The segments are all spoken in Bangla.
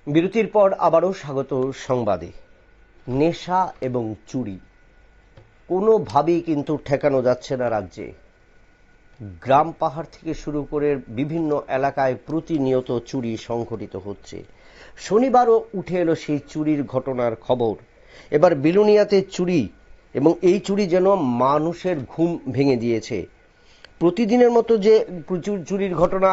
বিরতির পর আবারও স্বাগত সংবাদে। নেশা এবং চুরি কোনোভাবেই কিন্তু ঠেকানো যাচ্ছে না রাজ্যে। গ্রাম পাহাড় থেকে শুরু করে বিভিন্ন এলাকায় প্রতিনিয়ত চুরি সংঘটিত হচ্ছে। শনিবারও উঠে এলো সেই চুরির ঘটনার খবর। এবার বিলোনিয়াতে চুরি, এবং এই চুরি যেন মানুষের ঘুম ভেঙে দিয়েছে। প্রতিদিনের মতো যে প্রচুর চুরির ঘটনা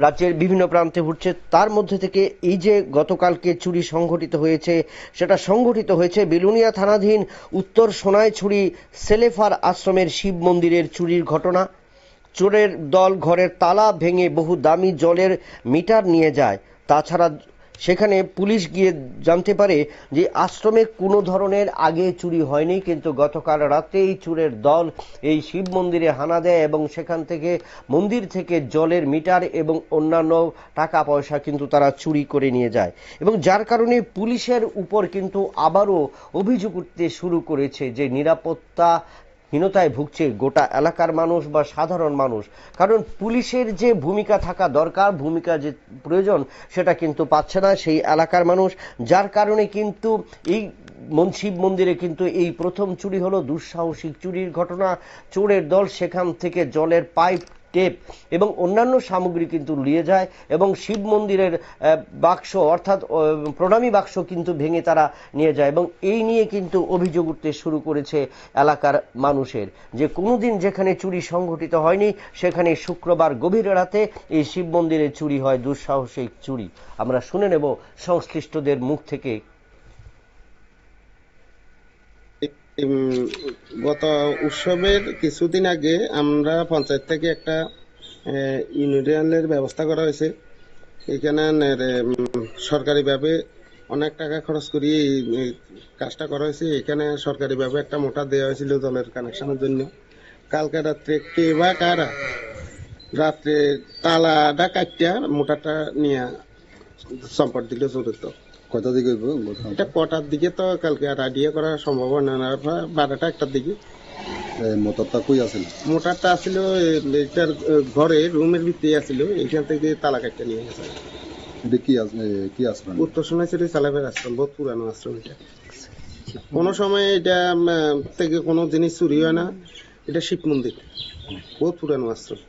রাজ্যের বিভিন্ন প্রান্তে ঘটছে, তার মধ্যে থেকে এই যে গতকালকে চুরি সংঘটিত হয়েছে, সেটা সংঘটিত হয়েছে বিলোনিয়া থানাধীন উত্তর সোনাইছড়ি সেলেফার আশ্রমের শিব মন্দিরের চুরির ঘটনা। চোরের দল ঘরের তালা ভেঙে বহু দামি জলের মিটার নিয়ে যায়। তাছাড়া সেখানে পুলিশ গিয়ে জানতে পারে যে আশ্রমে কোনো ধরনের আগে চুরি হয়নি, কিন্তু গতকাল রাতে এই চোরের দল এই শিব মন্দিরে হানা দেয় এবং সেখান থেকে মন্দির থেকে জলের মিটার এবং অন্যান্য টাকা পয়সা কিন্তু তারা চুরি করে নিয়ে যায়, এবং যার কারণে পুলিশের উপর কিন্তু আবারও অভিযোগ উঠতে শুরু করেছে যে নিরাপত্তা হীনতায় ভুগছে গোটা এলাকার মানুষ বা সাধারণ মানুষ। কারণ পুলিশের যে ভূমিকা থাকা দরকার, ভূমিকা যে প্রয়োজন, সেটা কিন্তু পাচ্ছে না সেই এলাকার মানুষ। যার কারণে কিন্তু এই শিব মন্দিরে কিন্তু এই প্রথম চুরি হলো, দুঃসাহসিক চুরির ঘটনা। চোরের দল সেখান থেকে জলের পাইপ, টেপ এবং অন্যান্য সামগ্রী কিন্তু নিয়ে যায় এবং শিব মন্দিরের বাক্স অর্থাৎ প্রণামী বাক্স কিন্তু ভেঙে তারা নিয়ে যায়, এবং এই নিয়ে কিন্তু অভিযোগ উঠতে শুরু করেছে এলাকার মানুষের যে কোনোদিন যেখানে চুরি সংঘটিত হয়নি, সেখানে শুক্রবার গভীর রাতে এই শিব মন্দিরে চুরি হয়, দুঃসাহসিক চুরি। আমরা শুনে নেব সংশ্লিষ্টদের মুখ থেকে। গত উৎসবের কিছুদিন আগে আমরা পঞ্চায়েত থেকে একটা ইউনিয়নের ব্যবস্থা করা হয়েছে। এখানে সরকারিভাবে অনেক টাকা খরচ করি এই কাজটা করা হয়েছে। এখানে সরকারিভাবে একটা মোটর দেওয়া হয়েছিল জলের কানেকশনের জন্য। কালকে রাত্রে কে বা কারা রাত্রে তালাটা কাটিয়া মোটরটা নিয়ে সম্পদ দিল চতুর্থ। কয়টা দিকে এটা কটার দিকে তো কালকে আর আইডিয়া করা সম্ভব হয় না, 12টা 1টার দিকে। মোটরটা কই আছিল? মোটরটা আসছিল এটার ঘরে রুমের ভিতরে আসছিল, এখান থেকে তালা কাটতে নিয়ে গেছে। এটা কি আশ্রম? উত্তর সোনাইছড়ি সালেফার আশ্রম, বহুত পুরানো আশ্রম এটা। কোনো সময় এটা থেকে কোনো জিনিস চুরি হয় না। এটা শিব মন্দির, বহুত পুরানো আশ্রম।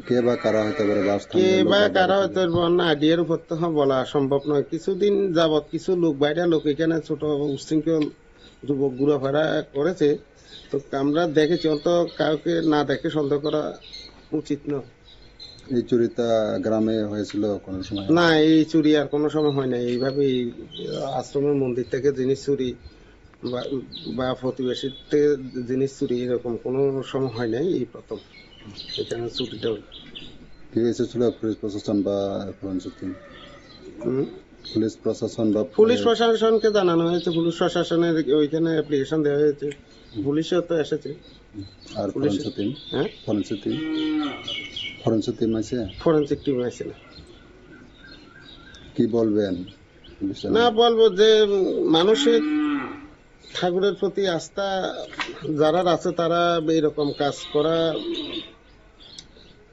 কে বা কারা হতে পারে? কে বা কারা হতে পারে না, আইডিয়ার উপর তো বলা সম্ভব নয়। কিছুদিন যাবৎ কিছু লোক, বাইরে লোক এখানে ছোট উশৃঙ্খল যুবক ঘোরাফেরা করেছে। তো আমরা দেখেছি, অন্ত কাউকে না দেখে সন্দেহ করা উচিত নয়। এই চুরিটা গ্রামে হয়েছিল কোনো সময়? না, এই চুরি আর কোনো সময় হয় না। এইভাবে আশ্রমের মন্দির থেকে জিনিস চুরি বা প্রতিবেশীর থেকে জিনিস চুরি এরকম কোনো সময় হয় নাই, এই প্রথম এখানে চুরিটা। কি এসেছিল পুলিশ প্রশাসন বা পুলিশ প্রশাসনকে জানানো হয়েছে। পুলিশ প্রশাসনের ওইখানে অ্যাপ্লিকেশন দেওয়া হয়েছে, পুলিশও তো এসেছে। আর ফরেনসিক টিম আছে। কি বলবেন? না, বলবো যে মানুষের ঠাকুরের প্রতি আস্থা যারা আছে তারা এইরকম কাজ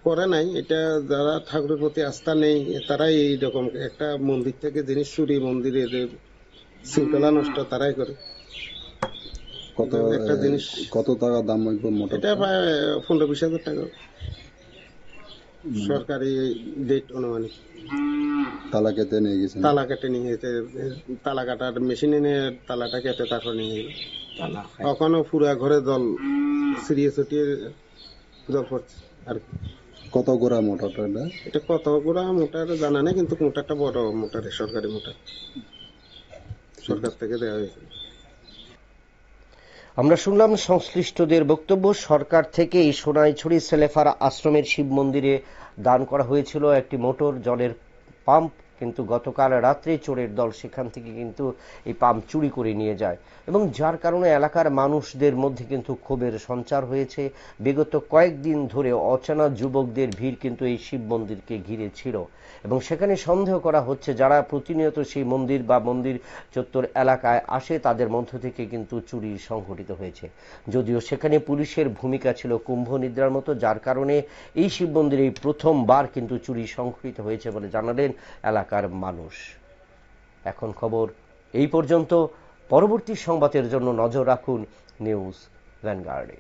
করে নাই। এটা যারা ঠাকুরের প্রতি আস্থা নেই তারাই এইরকম একটা মন্দির থেকে জিনিস চুরি, মন্দিরের শৃঙ্খলা নষ্ট তারাই করে। একটা জিনিস কত টাকা দাম হইব মোটর? এটা প্রায় 15-20 হাজার টাকা সরকারি ডেট অনুমানিক। তালা কেটে নিয়ে গেছে? তালা কেটে নিয়ে গেছে, তালা কাটার মেশিনে নিয়ে তালাটা কেটে তারপর নিয়ে গেল। এখনো পুরা ঘরে জল ছিড়িয়ে ছটিয়ে জল পড়ছে আর কি। কত গোড়া মোটরটা? এটা কত গোড়া মোটর জানা নেই, কিন্তু মোটরটা বড় মোটর, সরকারি মোটর, সরকার থেকে দেওয়া হয়েছে। আমরা শুনলাম সংশ্লিষ্টদের বক্তব্য। সরকার থেকে এই সোনাইছড়ি সেলেফার আশ্রমের শিব মন্দিরে দান করা হয়েছিল একটি মোটর জলের পাম্প, কিন্তু গতকাল রাত্রে চোরের দল সেখান থেকে কিন্তু এই পাম্প চুরি করে নিয়ে যায়, এবং যার কারণে এলাকার মানুষদের মধ্যে কিন্তু ক্ষোভের সঞ্চার হয়েছে। বিগত কয়েকদিন ধরে অচেনা যুবকদের ভিড় কিন্তু এই শিব মন্দিরকে ঘিরে ছিল, এবং সেখানে সন্দেহ করা হচ্ছে যারা প্রতিনিয়ত সেই মন্দির বা মন্দির চত্বর এলাকায় আসে তাদের মধ্য থেকে কিন্তু চুরি সংঘটিত হয়েছে। যদিও সেখানে পুলিশের ভূমিকা ছিল কুম্ভ নিদ্রার মতো, যার কারণে এই শিব মন্দিরে এই প্রথমবার কিন্তু চুরি সংঘটিত হয়েছে বলে জানালেন এলাকার মানুষ। এখন খবর এই পর্যন্ত। পরবর্তী সংবাদের জন্য নজর রাখুন নিউজ ভ্যানগার্ডে।